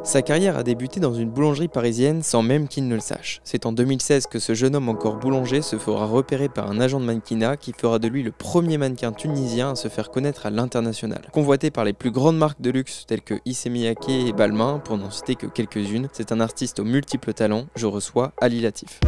Sa carrière a débuté dans une boulangerie parisienne sans même qu'il ne le sache. C'est en 2016 que ce jeune homme encore boulanger se fera repérer par un agent de mannequinat qui fera de lui le premier mannequin tunisien à se faire connaître à l'international. Convoité par les plus grandes marques de luxe telles que Issey Miyake et Balmain, pour n'en citer que quelques-unes, c'est un artiste aux multiples talents. Je reçois Ali Latif.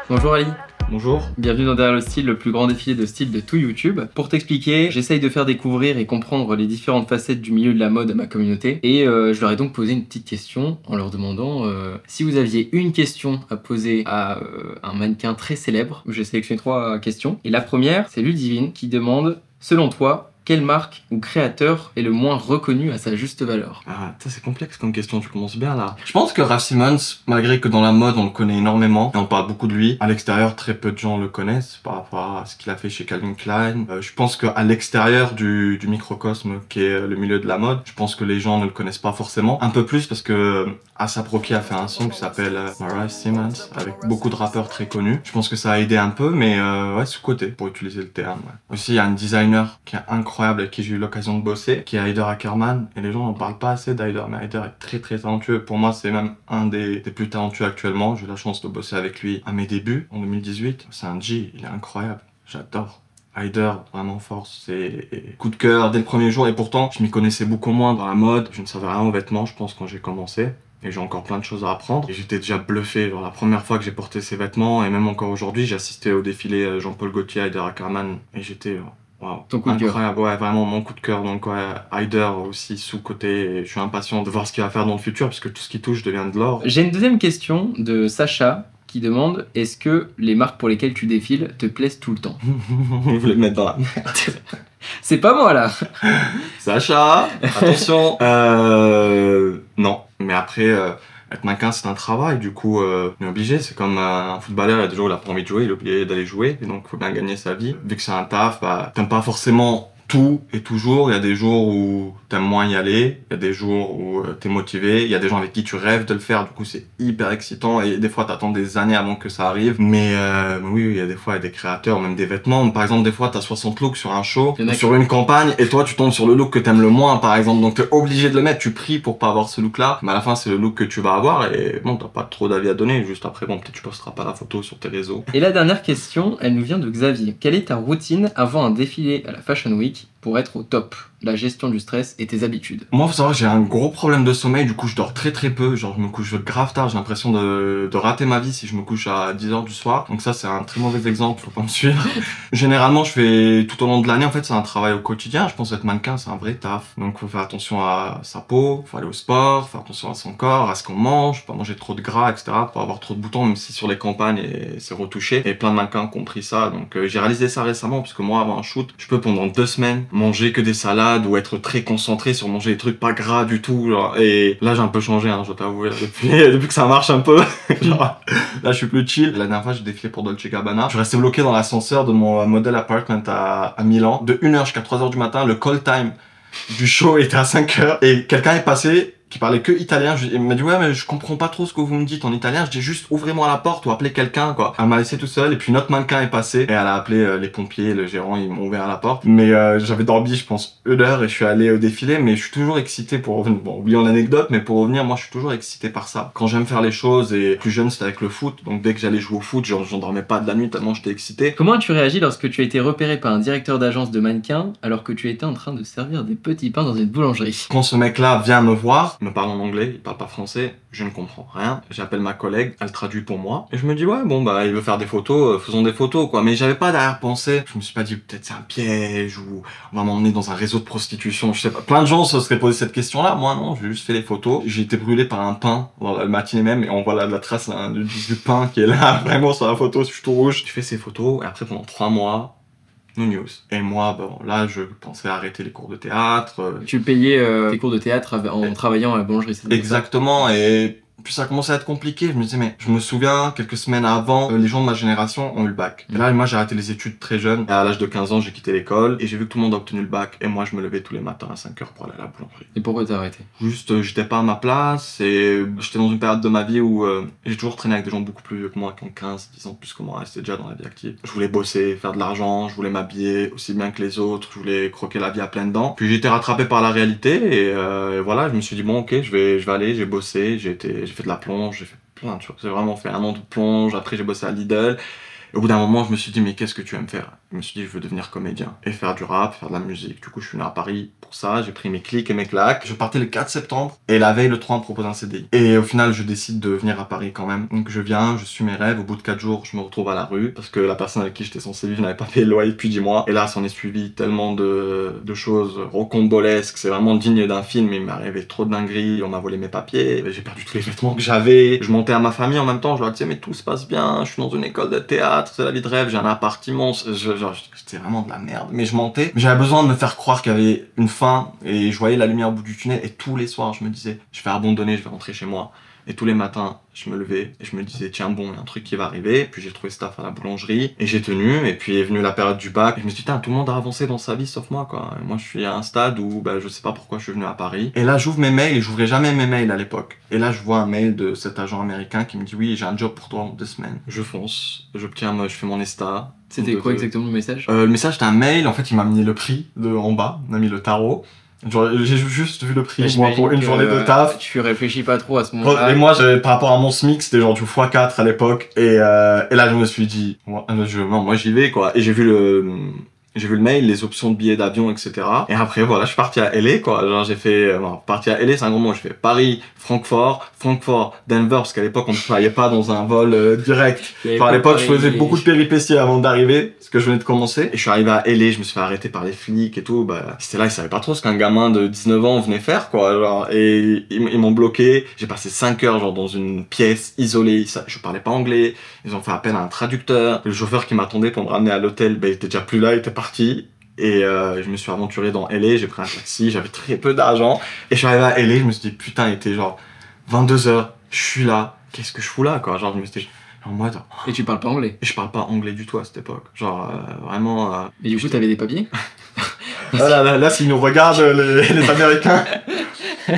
Bonjour Ali. Bonjour. Bienvenue dans Derrière le style, le plus grand défilé de style de tout YouTube. Pour t'expliquer, j'essaye de faire découvrir et comprendre les différentes facettes du milieu de la mode à ma communauté. Et je leur ai donc posé une petite question en leur demandant si vous aviez une question à poser à un mannequin très célèbre. J'ai sélectionné 3 questions. Et la première, c'est Ludivine qui demande, selon toi, quelle marque ou créateur est le moins reconnu à sa juste valeur? Ah, ça c'est complexe comme question, tu commences bien là. Je pense que Raf Simons, malgré que dans la mode on le connaît énormément, et on parle beaucoup de lui, à l'extérieur très peu de gens le connaissent par rapport à ce qu'il a fait chez Calvin Klein. Je pense qu'à l'extérieur du microcosme qui est le milieu de la mode, je pense que les gens ne le connaissent pas forcément. Un peu plus parce que A$AP Rocky a fait un son qui s'appelle Mariah Simmons, avec beaucoup de rappeurs très connus. Je pense que ça a aidé un peu, mais ouais, sous-côté, pour utiliser le terme. Ouais. Aussi, il y a un designer qui est incroyable, avec qui j'ai eu l'occasion de bosser, qui est Haider Ackermann, et les gens n'en parlent pas assez d'Haider, mais Haider est très très talentueux. Pour moi, c'est même un des plus talentueux actuellement. J'ai eu la chance de bosser avec lui à mes débuts, en 2018. C'est un G, il est incroyable, j'adore. Haider, vraiment fort, c'est coup de cœur dès le premier jour, et pourtant, je m'y connaissais beaucoup moins dans la mode. Je ne savais rien aux vêtements, je pense, quand j'ai commencé. Et j'ai encore plein de choses à apprendre. Et j'étais déjà bluffé, genre la première fois que j'ai porté ces vêtements, et même encore aujourd'hui, j'ai assisté au défilé Jean-Paul Gaultier, Haider Ackermann, et j'étais... Wow. Ton coup de cœur. Incroyable, ouais, vraiment mon coup de cœur. Donc ouais, Haider aussi sous-côté, et je suis impatient de voir ce qu'il va faire dans le futur, parce que tout ce qui touche devient de l'or. J'ai une deuxième question de Sacha qui demande, est-ce que les marques pour lesquelles tu défiles te plaisent tout le temps? Vous voulez me mettre dans la merde. C'est pas moi là. Sacha, attention. Non, mais après... être mannequin c'est un travail, du coup on est obligé, c'est comme un footballeur, il y a des jours où il a pas envie de jouer, il est obligé d'aller jouer, et donc il faut bien gagner sa vie. Vu que c'est un taf, bah t'aimes pas forcément tout et toujours, il y a des jours où t'aimes moins y aller, il y a des jours où t'es motivé, il y a des gens avec qui tu rêves de le faire, du coup c'est hyper excitant, et des fois t'attends des années avant que ça arrive, mais oui, il y a des fois il y a des créateurs, même des vêtements, par exemple des fois t'as 60 looks sur un show, sur une campagne, et toi tu tombes sur le look que t'aimes le moins par exemple, donc t'es obligé de le mettre, tu pries pour pas avoir ce look là, mais à la fin c'est le look que tu vas avoir, et bon t'as pas trop d'avis à donner, juste après bon peut-être tu posteras pas la photo sur tes réseaux. Et la dernière question, elle nous vient de Xavier. Quelle est ta routine avant un défilé à la Fashion Week pour être au top? La gestion du stress et tes habitudes. Moi, faut savoir que j'ai un gros problème de sommeil, du coup je dors très très peu, genre je me couche grave tard, j'ai l'impression de rater ma vie si je me couche à 10h du soir, donc ça c'est un très mauvais exemple, faut pas me suivre. Généralement je fais tout au long de l'année, en fait c'est un travail au quotidien, je pense être mannequin c'est un vrai taf, donc faut faire attention à sa peau, faut aller au sport, faire attention à son corps, à ce qu'on mange, faut pas manger trop de gras, etc., pas avoir trop de boutons, même si sur les campagnes c'est retouché, et plein de mannequins ont compris ça, donc j'ai réalisé ça récemment, parce que moi avant un shoot, je peux pendant 2 semaines manger que des salades, ou être très concentré sur manger des trucs pas gras du tout, genre. Et là j'ai un peu changé, hein, je dois t'avouer, depuis que ça marche un peu. Genre, là je suis plus chill. La dernière fois j'ai défilé pour Dolce Gabbana, je suis resté bloqué dans l'ascenseur de mon model apartment à Milan, de 1h jusqu'à 3h du matin. Le call time du show était à 5h, et quelqu'un est passé qui parlait que italien, il m'a dit ouais mais je comprends pas trop ce que vous me dites en italien, je dis juste ouvrez-moi la porte ou appelez quelqu'un quoi. Elle m'a laissé tout seul, et puis notre mannequin est passé et elle a appelé les pompiers, le gérant, ils m'ont ouvert la porte, mais j'avais dormi je pense 1 heure et je suis allé au défilé, mais je suis toujours excité pour revenir, bon oublions l'anecdote, mais pour revenir, moi je suis toujours excité par ça. Quand j'aime faire les choses, et plus jeune c'était avec le foot, donc dès que j'allais jouer au foot, j'en dormais pas de la nuit tellement j'étais excité. Comment as-tu réagi lorsque tu as été repéré par un directeur d'agence de mannequins alors que tu étais en train de servir des petits pains dans une boulangerie? Quand ce mec là vient me voir, il me parle en anglais, il parle pas français, je ne comprends rien, j'appelle ma collègue, elle traduit pour moi, et je me dis ouais bon bah il veut faire des photos, faisons des photos quoi, mais j'avais pas d'arrière-pensée, je me suis pas dit peut-être c'est un piège, ou on va m'emmener dans un réseau de prostitution, je sais pas, plein de gens se seraient posé cette question là, moi non, j'ai juste fait les photos, j'ai été brûlé par un pain dans la matinée même, et on voit la trace là, du pain qui est là, vraiment sur la photo, je suis tout rouge, je fais ces photos, et après pendant 3 mois, no news. Et moi, bon, là, je pensais arrêter les cours de théâtre. Tu payais tes cours de théâtre en travaillant à la boulangerie, c'est exactement, et Puis ça commençait à être compliqué, je me disais mais je me souviens quelques semaines avant, les gens de ma génération ont eu le bac. Et là moi j'ai arrêté les études très jeune, et à l'âge de 15 ans j'ai quitté l'école et j'ai vu que tout le monde a obtenu le bac et moi je me levais tous les matins à 5 heures pour aller à la boulangerie. Et pourquoi t'as arrêté? Juste j'étais pas à ma place et j'étais dans une période de ma vie où j'ai toujours traîné avec des gens beaucoup plus vieux que moi, qui ont 15, 10 ans plus que moi, et c'était déjà dans la vie active. Je voulais bosser, faire de l'argent, je voulais m'habiller aussi bien que les autres, je voulais croquer la vie à pleines dents. Puis j'ai été rattrapé par la réalité et voilà, je me suis dit bon ok je vais aller, j'ai bossé, j'ai fait de la plonge, j'ai fait plein de choses. J'ai vraiment fait 1 an de plonge, après j'ai bossé à Lidl. Et au bout d'un moment, je me suis dit, mais qu'est-ce que tu aimes faire? Je me suis dit, je veux devenir comédien et faire du rap, faire de la musique. Du coup, je suis venu à Paris pour ça, j'ai pris mes clics et mes claques. Je partais le 4 septembre et la veille, le 3, on me propose un CDI. Et au final, je décide de venir à Paris quand même. Donc je viens, je suis mes rêves. Au bout de 4 jours, je me retrouve à la rue parce que la personne avec qui j'étais censé vivre n'avait pas payé le loyer depuis 10 mois. Et là, s'en est suivi tellement de choses rocambolesques. C'est vraiment digne d'un film. Il m'est arrivé trop de dingueries. On m'a volé mes papiers. J'ai perdu tous les vêtements que j'avais. Je montais à ma famille en même temps. Je leur disais, mais tout se passe bien. Je suis dans une école de théâtre. C'est la vie de rêve. J'ai un appartement. C'était vraiment de la merde. Mais je mentais. J'avais besoin de me faire croire qu'il y avait une fin. Et je voyais la lumière au bout du tunnel. Et tous les soirs, je me disais, je vais abandonner. Je vais rentrer chez moi. Et tous les matins, je me levais et je me disais, tiens bon, il y a un truc qui va arriver. Puis j'ai trouvé staff à la boulangerie et j'ai tenu. Et puis est venue la période du bac. Et je me suis dit, tout le monde a avancé dans sa vie sauf moi, quoi. Et moi, je suis à un stade où je sais pas pourquoi je suis venu à Paris. Et là, j'ouvre mes mails et j'ouvrais jamais mes mails à l'époque. Et là, je vois un mail de cet agent américain qui me dit, oui, j'ai un job pour toi en 2 semaines. Je fonce, je fais mon ESTA. C'était quoi exactement le message? Le message, c'était un mail. En fait, il m'a mis le prix en bas. Il m'a mis le tarot. J'ai juste vu le prix moi, pour une journée de taf. Tu réfléchis pas trop à ce moment-là. Et moi, par rapport à mon SMIC, c'était genre du x4 à l'époque. Et là, je me suis dit, moi j'y vais, quoi. Et j'ai vu le mail, les options de billets d'avion, etc. Et après, voilà, je suis parti à LA, quoi. Genre, j'ai fait, parti à LA, c'est un gros mot. J'ai fait Paris, Francfort, Denver, parce qu'à l'époque, on ne travaillait pas dans un vol direct. Enfin, à l'époque, je faisais beaucoup de péripéties avant d'arriver, parce que je venais de commencer. Et je suis arrivé à LA, je me suis fait arrêter par les flics et tout. C'était là, ils savaient pas trop ce qu'un gamin de 19 ans venait faire, quoi. Genre, et ils m'ont bloqué. J'ai passé 5 heures, genre, dans une pièce isolée. Je parlais pas anglais. Ils ont fait appel à un traducteur. Le chauffeur qui m'attendait pour me ramener à l'hôtel, il était déjà plus là, il était parti. Et je me suis aventuré dans LA, j'ai pris un taxi, j'avais très peu d'argent. Et je suis arrivé à LA, je me suis dit, putain, il était genre 22h, je suis là, qu'est-ce que je fous là, quoi. Genre, je me suis dit, en mode... Et tu parles pas anglais? Et je parle pas anglais du tout à cette époque. Genre, vraiment... Mais du coup, t'avais des papiers? Là, s'ils nous regardent, les Américains...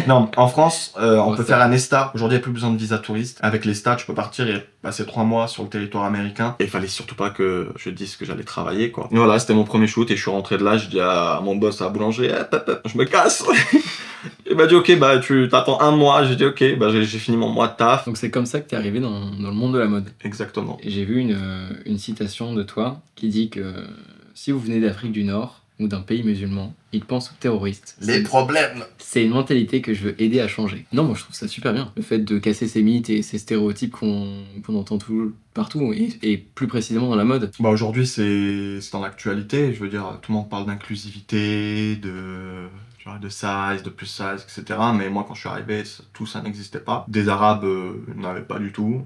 Non, en France, on peut faire un ESTA. Aujourd'hui, il n'y a plus besoin de visa touriste. Avec l'ESTA, tu peux partir et passer 3 mois sur le territoire américain. Et il fallait surtout pas que je dise que j'allais travailler, quoi. Et voilà, c'était mon premier shoot et je suis rentré de là, je dis à mon boss à la boulangerie, je me casse. Il m'a dit, ok, tu t'attends 1 mois. J'ai dit, ok, j'ai fini mon mois de taf. Donc c'est comme ça que t'es arrivé dans le monde de la mode. Exactement. Et j'ai vu une citation de toi qui dit que si vous venez d'Afrique du Nord, ou d'un pays musulman, ils pensent aux terroristes. Les problèmes. C'est une mentalité que je veux aider à changer. Non, moi je trouve ça super bien. Le fait de casser ces mythes et ces stéréotypes qu'on entend partout, et plus précisément dans la mode. Aujourd'hui, c'est dans l'actualité. Je veux dire, tout le monde parle d'inclusivité, de size, de plus size, etc. Mais moi, quand je suis arrivé, tout ça n'existait pas. Des Arabes n'avaient pas du tout.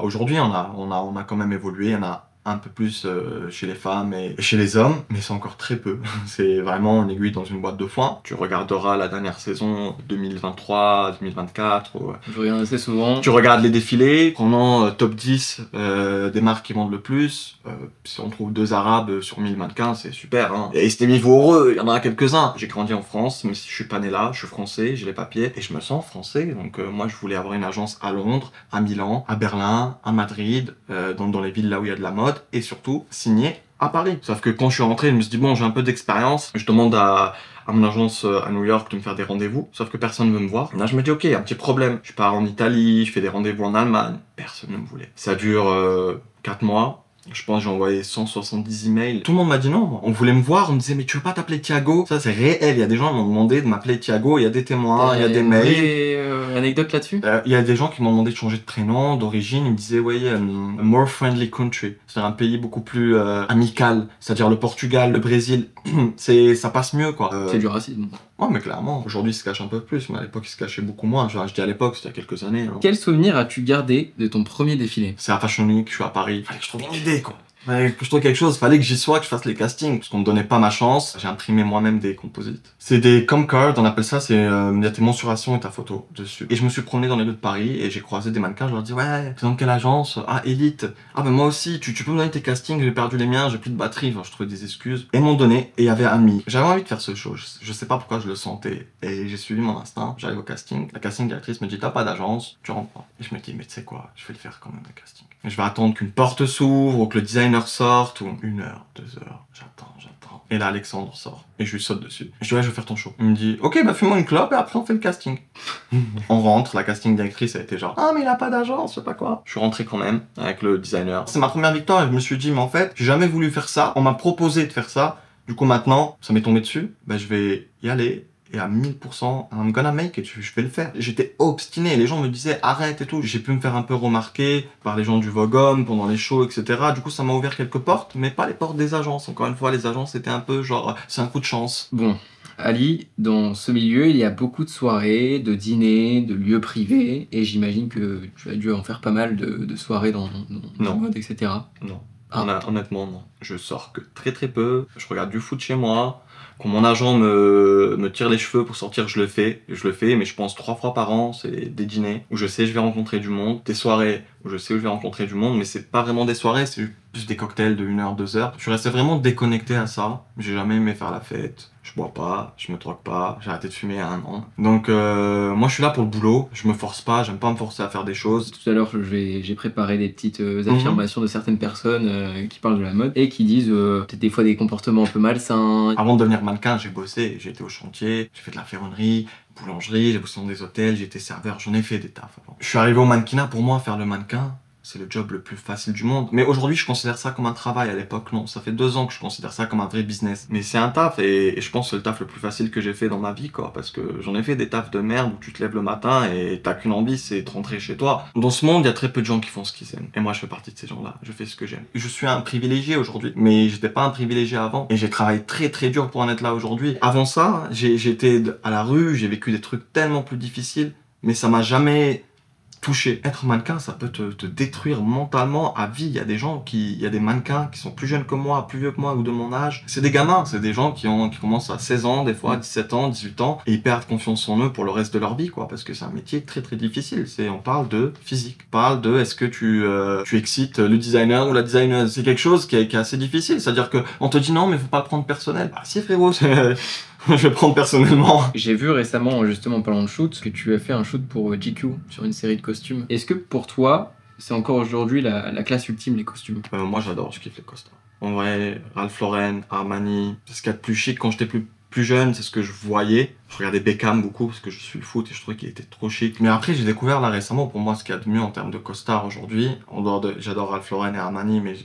Aujourd'hui, on a quand même évolué. Il y en a un peu plus chez les femmes et chez les hommes, mais c'est encore très peu. C'est vraiment une aiguille dans une boîte de foin. Tu regarderas la dernière saison 2023-2024. Je regarde assez souvent. Tu regardes les défilés, prenant top 10 des marques qui vendent le plus. Si on trouve 2 Arabes sur 1000 mannequins, c'est super. Hein. Et c'était heureux, il y en a quelques-uns. J'ai grandi en France, même si je suis pas né là, je suis français, j'ai les papiers et je me sens français. Donc moi, je voulais avoir une agence à Londres, à Milan, à Berlin, à Madrid, dans les villes là où il y a de la mode. Et surtout signé à Paris. Sauf que quand je suis rentré, je me suis dit bon, j'ai un peu d'expérience, je demande à mon agence à New York de me faire des rendez-vous, sauf que personne ne veut me voir. Et là je me dis ok, il y a un petit problème. Je pars en Italie, je fais des rendez-vous en Allemagne, personne ne me voulait. Ça dure 4 mois. Je pense que j'ai envoyé 170 emails. Tout le monde m'a dit non. On voulait me voir, on me disait mais tu veux pas t'appeler Thiago? Ça c'est réel, il y a des gens qui m'ont demandé de m'appeler Thiago, il y a des témoins, il y a des mails. Et anecdote là-dessus? Il y a des gens qui m'ont demandé de changer de prénom, d'origine, ils me disaient ouais, a more friendly country. C'est-à-dire un pays beaucoup plus amical, c'est-à-dire le Portugal, le Brésil, ça passe mieux quoi. C'est du racisme. Ouais mais clairement, aujourd'hui il se cache un peu plus, mais à l'époque il se cachait beaucoup moins. Je dis à l'époque, c'était il y a quelques années. Hein. Quel souvenir as-tu gardé de ton premier défilé? C'est à Fashion Week, je suis à Paris, fallait que je trouve une idée quoi. que je trouve quelque chose, fallait que j'y sois, que je fasse les castings, parce qu'on me donnait pas ma chance. J'ai imprimé moi-même des composites. C'est des com cards, on appelle ça, il y a tes mensurations et ta photo dessus. Et je me suis promené dans les rues de Paris et j'ai croisé des mannequins, je leur dis ouais, t'es dans quelle agence? Ah, Elite. Ah ben moi aussi, tu peux me donner tes castings, j'ai perdu les miens, j'ai plus de batterie. Enfin, je trouvais des excuses. Et ils m'ont donné, et il y avait Ami. J'avais envie de faire ce show, je sais pas pourquoi je le sentais. Et j'ai suivi mon instinct, j'arrive au casting. La casting directrice me dit t'as pas d'agence, tu rentres pas. Et je me dis mais tu sais quoi, je vais le faire quand même le casting. Et je vais attendre qu'une porte s'ouvre ou que le designer sorte ou 1 heure, 2 heures, j'attends. Et là Alexandre sort et je lui saute dessus. Je dis ouais je vais faire ton show. Il me dit ok bah fais-moi une clope et après on fait le casting. On rentre, la casting directrice a été genre ah mais il a pas d'agence, je sais pas quoi. Je suis rentré quand même avec le designer. C'est ma première victoire et je me suis dit mais en fait j'ai jamais voulu faire ça. On m'a proposé de faire ça. Du coup maintenant ça m'est tombé dessus. Bah je vais y aller. Et à 1000%, I'm gonna make it, je vais le faire. J'étais obstiné, les gens me disaient arrête et tout. J'ai pu me faire un peu remarquer par les gens du Vogue Homme pendant les shows, etc. Du coup, ça m'a ouvert quelques portes, mais pas les portes des agences. Encore une fois, les agences, c'était un peu genre, c'est un coup de chance. Bon, Ali, dans ce milieu, il y a beaucoup de soirées, de dîners, de lieux privés, et j'imagine que tu as dû en faire pas mal de soirées dans le mode, etc. Non. Ah. Honnêtement, non. Je sors que très peu. Je regarde du foot chez moi. Quand mon agent me tire les cheveux pour sortir, je le fais, mais je pense 3 fois par an, c'est des dîners où je sais que je vais rencontrer du monde, des soirées où je sais où je vais rencontrer du monde, mais c'est pas vraiment des soirées, c'est plus des cocktails de 1 heure, 2 heures. Je suis resté vraiment déconnecté à ça, j'ai jamais aimé faire la fête, je bois pas, je me drogue pas, j'ai arrêté de fumer il y a 1 an. Donc moi je suis là pour le boulot, je me force pas, j'aime pas me forcer à faire des choses. Tout à l'heure j'ai préparé des petites affirmations de certaines personnes qui parlent de la mode et qui disent peut-être des fois des comportements un peu malsains. Avant de devenir mannequin, j'ai bossé, j'ai été au chantier, j'ai fait de la ferronnerie, boulangerie, j'ai bossé dans des hôtels, j'ai été serveur, j'en ai fait des tafs avant. Je suis arrivé au mannequinat, pour moi faire le mannequin, c'est le job le plus facile du monde. Mais aujourd'hui, je considère ça comme un travail. À l'époque, non. Ça fait 2 ans que je considère ça comme un vrai business. Mais c'est un taf et je pense que c'est le taf le plus facile que j'ai fait dans ma vie, quoi. Parce que j'en ai fait des tafs de merde où tu te lèves le matin et t'as qu'une envie, c'est de rentrer chez toi. Dans ce monde, il y a très peu de gens qui font ce qu'ils aiment. Et moi, je fais partie de ces gens-là. Je fais ce que j'aime. Je suis un privilégié aujourd'hui. Mais j'étais pas un privilégié avant. Et j'ai travaillé très dur pour en être là aujourd'hui. Avant ça, j'étais à la rue, j'ai vécu des trucs tellement plus difficiles. Mais ça m'a jamais touché. Être mannequin, ça peut te détruire mentalement à vie. Il y a des mannequins qui sont plus jeunes que moi, plus vieux que moi ou de mon âge. C'est des gamins, c'est des gens qui commencent à 16 ans, des fois 17 ans, 18 ans, et ils perdent confiance en eux pour le reste de leur vie, quoi, parce que c'est un métier très difficile. On parle de physique, on parle de est-ce que tu excites le designer ou la designeuse. C'est quelque chose qui est assez difficile, c'est-à-dire que on te dit non, mais faut pas le prendre personnel. Bah si frérot, je vais prendre personnellement. J'ai vu récemment, justement en parlant de shoot, que tu as fait un shoot pour GQ sur une série de costumes. Est-ce que pour toi, c'est encore aujourd'hui la classe ultime, les costumes? Moi j'adore, je kiffe les costumes. En vrai, Ralph Lauren, Armani, c'est ce qu'il y a de plus chic. Quand j'étais plus jeune, c'est ce que je voyais. Je regardais Beckham beaucoup parce que je suis le foot et je trouvais qu'il était trop chic. Mais après, j'ai découvert là récemment, pour moi, ce qu'il y a de mieux en termes de costard aujourd'hui. J'adore Ralph Lauren et Armani, mais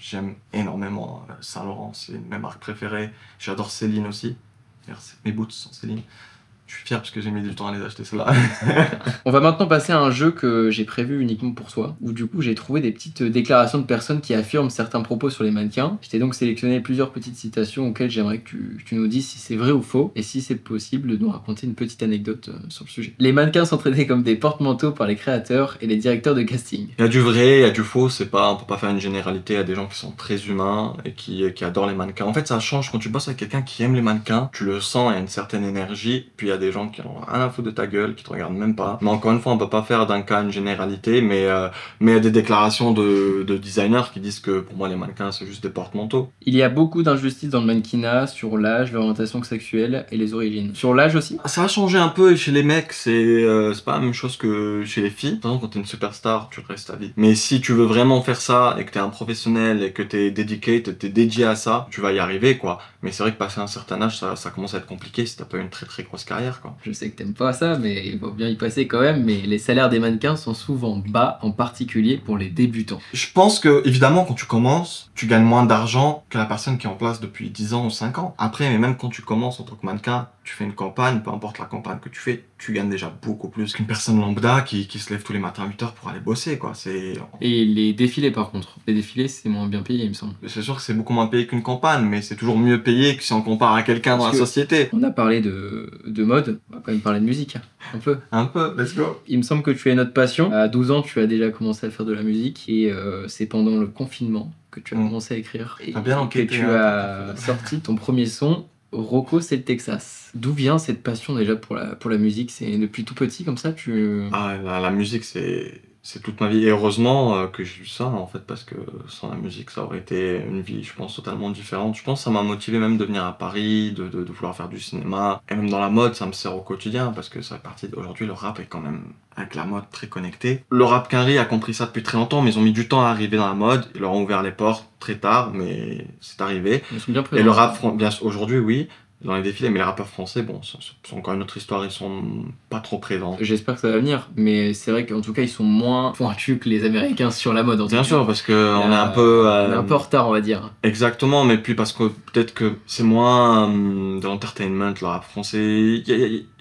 j'aime énormément Saint Laurent, c'est une de mes marques préférées. J'adore Céline aussi. Mes boots sont Céline. Je suis fier parce que j'ai mis du temps à les acheter, ceux-là. On va maintenant passer à un jeu que j'ai prévu uniquement pour toi, où du coup j'ai trouvé des petites déclarations de personnes qui affirment certains propos sur les mannequins. Je t'ai donc sélectionné plusieurs petites citations auxquelles j'aimerais que tu nous dises si c'est vrai ou faux, et si c'est possible de nous raconter une petite anecdote sur le sujet. Les mannequins sont traités comme des porte-manteaux par les créateurs et les directeurs de casting. Il y a du vrai, il y a du faux, on peut pas faire une généralité. Il y a des gens qui sont très humains et qui adorent les mannequins. En fait, ça change quand tu bosses avec quelqu'un qui aime les mannequins, tu le sens, il y a une certaine énergie, puis il y a des gens qui ont rien à foutre de ta gueule, qui te regardent même pas. Mais encore une fois, on peut pas faire d'un cas une généralité, mais il y a des déclarations de designers qui disent que pour moi les mannequins c'est juste des porte-manteaux. Il y a beaucoup d'injustices dans le mannequinat sur l'âge, l'orientation sexuelle et les origines. Sur l'âge aussi? Ça a changé un peu chez les mecs, c'est pas la même chose que chez les filles. Par exemple, quand t'es une superstar, tu restes à vie. Mais si tu veux vraiment faire ça et que t'es un professionnel et que t'es dedicated, t'es dédié à ça, tu vas y arriver, quoi. Mais c'est vrai que passer un certain âge, ça commence à être compliqué si t'as pas une très grosse carrière, quoi. Je sais que t'aimes pas ça, mais il faut bien y passer quand même. Mais les salaires des mannequins sont souvent bas, en particulier pour les débutants. Je pense que, évidemment, quand tu commences, tu gagnes moins d'argent que la personne qui est en place depuis 10 ans ou 5 ans. Après, mais même quand tu commences en tant que mannequin, tu fais une campagne, peu importe la campagne que tu fais, tu gagnes déjà beaucoup plus qu'une personne lambda qui se lève tous les matins à 8h pour aller bosser, quoi. Et les défilés, par contre. Les défilés, c'est moins bien payé, il me semble. C'est sûr que c'est beaucoup moins payé qu'une campagne, mais c'est toujours mieux payé que si on compare à quelqu'un dans la société. On a parlé de mode, on va quand même parler de musique, un peu. Un peu, let's go. Il me semble que tu as une autre passion. À 12 ans, tu as déjà commencé à faire de la musique, et c'est pendant le confinement que tu as commencé à écrire. Et t'as bien enquêté, que tu as sorti ton premier son, Rocco, c'est le Texas. D'où vient cette passion déjà pour la musique? C'est depuis tout petit comme ça Ah, la musique, c'est toute ma vie. Et heureusement que j'ai eu ça, en fait, parce que sans la musique, ça aurait été une vie, je pense, totalement différente. Je pense que ça m'a motivé même de venir à Paris, de vouloir faire du cinéma. Et même dans la mode, ça me sert au quotidien, parce que ça fait partie d'aujourd'hui, le rap est quand même, avec la mode, très connecté. Le rap Quinri a compris ça depuis très longtemps, mais ils ont mis du temps à arriver dans la mode. Ils leur ont ouvert les portes très tard, mais c'est arrivé. Ils sont bien présents. Et le rap, bien aujourd'hui, oui, dans les défilés, mais les rappeurs français, bon, c'est encore une autre histoire, ils sont pas trop présents. J'espère que ça va venir, mais c'est vrai qu'en tout cas, ils sont moins pointus que les Américains sur la mode. Bien sûr, parce que on est un peu... on est un peu en retard, on va dire. Exactement, mais puis parce que peut-être que c'est moins de l'entertainment, le rap français.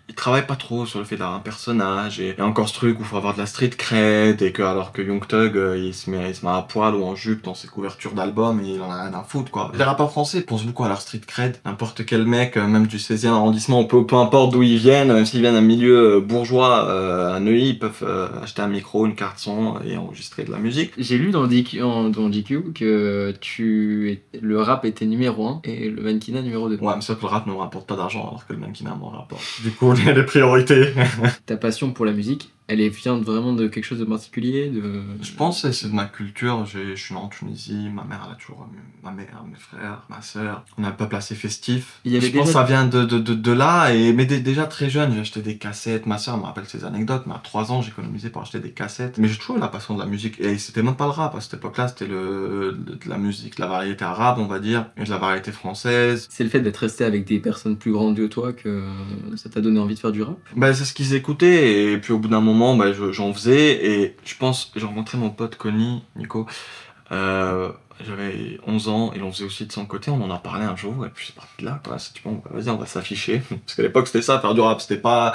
Il travaille pas trop sur le fait d'avoir un personnage, et il y a encore ce truc où il faut avoir de la street cred, et que alors que Young Thug, il se met à poil ou en jupe dans ses couvertures d'albums, et il en a rien à foutre, quoi. Les rappeurs français pensent beaucoup à leur street cred. N'importe quel mec, même du 16e arrondissement, peu importe d'où ils viennent, même s'ils viennent d'un milieu bourgeois à Neuilly, ils peuvent acheter un micro, une carte son et enregistrer de la musique. J'ai lu dans GQ que le rap était numéro 1 et le mannequinat numéro 2. Ouais, mais c'est vrai que le rap ne me rapporte pas d'argent, alors que le mannequinat m'en rapporte. Du coup, les priorités. Ta passion pour la musique, elle vient vraiment de quelque chose de particulier Je pense que c'est de ma culture. Je suis né en Tunisie, ma mère, elle a toujours ma mère, mes frères, ma sœur. On a un peuple assez festif. Je pense que ça vient de là, mais déjà très jeune, j'ai acheté des cassettes. Ma sœur me rappelle ses anecdotes, mais à 3 ans, j'économisais pour acheter des cassettes. Mais j'ai toujours eu la passion de la musique, et c'était même pas le rap. À cette époque-là, c'était de la musique, la variété arabe, on va dire, et de la variété française. C'est le fait d'être resté avec des personnes plus grandes que toi que ça t'a donné envie de faire du rap? Bah, c'est ce qu'ils écoutaient, et puis au bout d'un moment, bah, j'en faisais, et je pense, j'ai rencontré mon pote Connie, Nico, j'avais 11 ans, il en faisait aussi de son côté, on en a parlé un jour, et puis c'est parti de là, quoi. C'est bon, vas-y, on va s'afficher. Parce qu'à l'époque, c'était ça, faire du rap, c'était pas...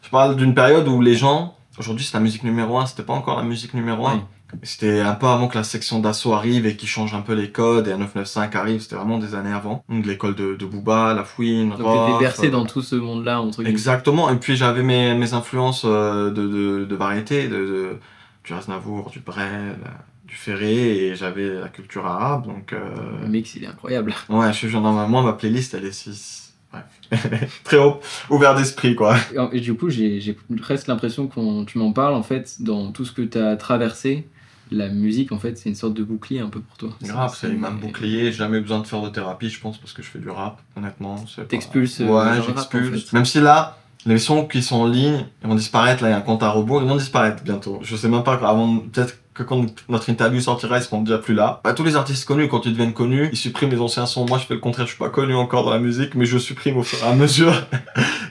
Je parle d'une période où les gens, aujourd'hui c'est la musique numéro 1, c'était pas encore la musique numéro 1. Ouais. C'était un peu avant que la section d'assaut arrive et qui change un peu les codes, et un 995 arrive, c'était vraiment des années avant. Donc l'école de Booba, La Fouine, donc t'étais bercé dans tout ce monde-là, entre guillemets. Exactement, et puis j'avais mes influences de variété, du Aznavour, du Brel, du Ferré, et j'avais la culture arabe, donc... Le mix, il est incroyable. Ouais, je suis genre dans ma playlist, elle est 6... Ouais. Très ouvert d'esprit, quoi. Et du coup, j'ai presque l'impression que tu m'en parles, en fait, dans tout ce que t'as traversé. La musique, en fait, c'est une sorte de bouclier un peu pour toi. Grave, c'est même bouclier. J'ai jamais eu besoin de faire de thérapie, je pense, parce que je fais du rap, honnêtement. T'expulses ouais, j'expulse. En fait. Même si là, les sons qui sont en ligne, ils vont disparaître, là, il y a un compte à rebours, ils vont disparaître bientôt. Je sais même pas, avant, peut-être que quand notre interview sortira, ils seront déjà plus là. Bah, tous les artistes connus, quand ils deviennent connus, ils suppriment les anciens sons. Moi, je fais le contraire, je suis pas connu encore dans la musique, mais je supprime au fur et à mesure.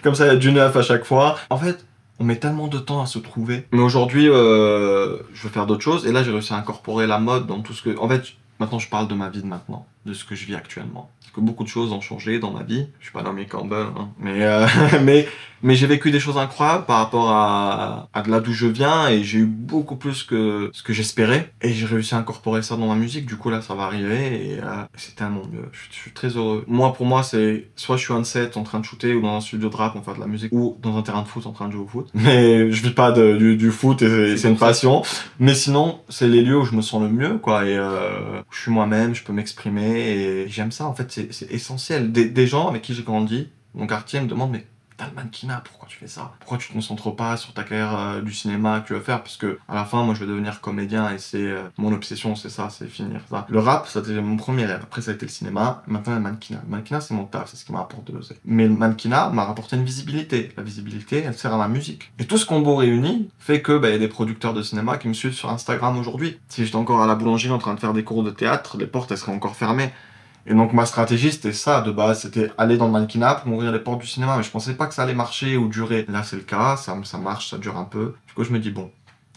Comme ça, il y a du neuf à chaque fois. En fait, on met tellement de temps à se trouver. Mais aujourd'hui, je veux faire d'autres choses. Et là, j'ai réussi à incorporer la mode dans tout ce que... En fait, maintenant, je parle de ma vie de maintenant, de ce que je vis actuellement. Parce que beaucoup de choses ont changé dans ma vie. Je suis pas Naomi Campbell, hein. Mais j'ai vécu des choses incroyables par rapport à de là d'où je viens. Et j'ai eu beaucoup plus que ce que j'espérais. Et j'ai réussi à incorporer ça dans ma musique. Du coup, là, ça va arriver. Et c'est tellement mieux. Je suis très heureux. Pour moi, c'est soit je suis on set en train de shooter, ou dans un studio de rap en faire de la musique, ou dans un terrain de foot en train de jouer au foot. Mais je vis pas du foot, et c'est une passion. Mais sinon, c'est les lieux où je me sens le mieux, quoi. Et je suis moi-même, je peux m'exprimer. Et j'aime ça, en fait, c'est essentiel. Des gens avec qui j'ai grandi, mon quartier me demande, mais t'as le mannequinat, pourquoi tu fais ça? Pourquoi tu te concentres pas sur ta carrière du cinéma que tu veux faire? Parce que à la fin, moi, je vais devenir comédien, et c'est mon obsession, c'est ça, c'est finir ça. Le rap, ça a été mon premier rêve. Après, ça a été le cinéma. Maintenant, le mannequinat. Le mannequinat, c'est mon taf, c'est ce qui m'a rapporté de l'oseille. Mais le mannequinat m'a rapporté une visibilité. La visibilité, elle sert à la musique. Et tout ce combo réuni fait que y a des producteurs de cinéma qui me suivent sur Instagram aujourd'hui. Si j'étais encore à la boulangerie en train de faire des cours de théâtre, les portes, elles seraient encore fermées. Et donc ma stratégie, c'était ça de base, c'était aller dans le mannequinat pour m'ouvrir les portes du cinéma, mais je pensais pas que ça allait marcher ou durer. Là c'est le cas, ça marche, ça dure un peu. Du coup je me dis bon,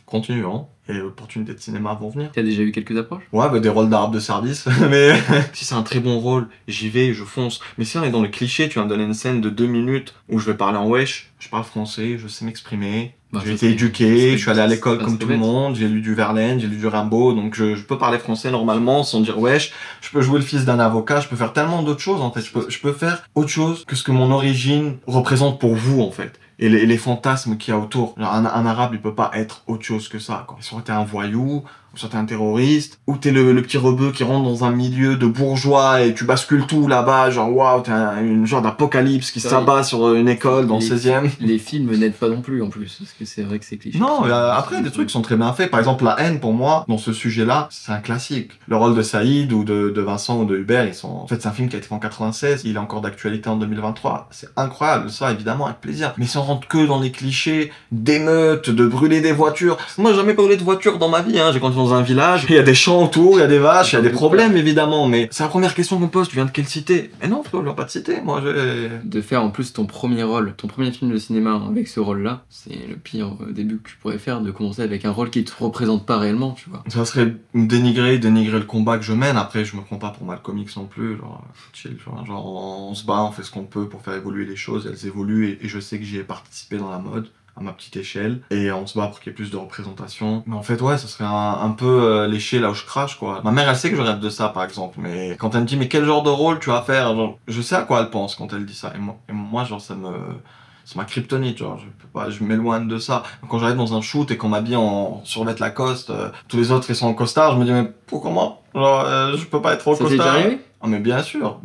continuons, et les opportunités de cinéma vont venir. T'as déjà eu quelques approches? Ouais, des rôles d'arabe de service, mais si c'est un très bon rôle, j'y vais, je fonce. Mais si on est dans le cliché, tu vas me donner une scène de 2 minutes où je vais parler en wesh, je parle français, je sais m'exprimer. J'ai été éduqué, je suis allé à l'école comme tout le monde, j'ai lu du Verlaine, j'ai lu du Rimbaud, donc je peux parler français normalement sans dire wesh, je peux jouer le fils d'un avocat, je peux faire tellement d'autres choses en fait, je peux faire autre chose que ce que mon origine représente pour vous en fait. Et les fantasmes qu'il y a autour. Genre, un arabe, il peut pas être autre chose que ça, quoi. Si on était un voyou, soit t'es un terroriste, ou t'es le petit rebeu qui rentre dans un milieu de bourgeois et tu bascules tout là-bas, genre waouh, t'es une genre d'apocalypse qui s'abat sur une école dans le 16e. Les films n'aident pas non plus en plus, parce que c'est vrai que c'est cliché. Non, après des trucs sont très bien faits. Par exemple, La haine, pour moi, dans ce sujet-là, c'est un classique. Le rôle de Saïd ou de Vincent ou de Hubert, ils sont... En fait, c'est un film qui a été fait en 96, il est encore d'actualité en 2023. C'est incroyable, ça, évidemment, avec plaisir. Mais si on rentre que dans les clichés d'émeutes, de brûler des voitures... Moi, j'ai jamais brûlé de voiture dans ma vie, hein. J'ai grandi dans un village, il y a des champs autour, il y a des vaches, il y a des problèmes, évidemment, mais c'est la première question qu'on pose. Tu viens de quelle cité? Mais non, je viens pas de cité, moi, De faire en plus ton premier rôle, ton premier film de cinéma avec ce rôle-là, c'est le pire début que tu pourrais faire, de commencer avec un rôle qui te représente pas réellement, tu vois. Ça serait dénigrer le combat que je mène. Après, je me prends pas pour Malcolm X non plus, genre, chill, genre on se bat, on fait ce qu'on peut pour faire évoluer les choses, elles évoluent, et je sais que j'y ai participé dans la mode, à ma petite échelle, et on se bat pour qu'il y ait plus de représentation. Mais en fait, ouais, ça serait un peu lécher là où je crache, quoi. Ma mère, elle sait que je rêve de ça, par exemple, mais quand elle me dit, mais quel genre de rôle tu vas faire, genre, je sais à quoi elle pense quand elle dit ça, et moi genre, c'est ma kryptonite, genre, je peux pas, je m'éloigne de ça. Quand j'arrive dans un shoot et qu'on m'habille en survêt Lacoste, tous les autres ils sont en costard, je me dis, mais pourquoi moi? Genre, je peux pas être en costard. Ça t'est déjà arrivé? Ah, mais bien sûr,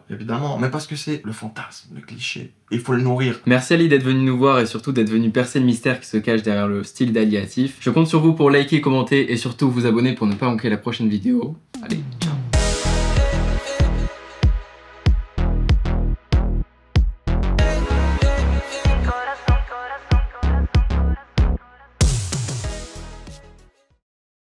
évidemment. Mais parce que c'est le fantasme, le cliché. Il faut le nourrir. Merci Ali d'être venu nous voir et surtout d'être venu percer le mystère qui se cache derrière le style d'Ali Hatif. Je compte sur vous pour liker, commenter et surtout vous abonner pour ne pas manquer la prochaine vidéo. Allez, ciao.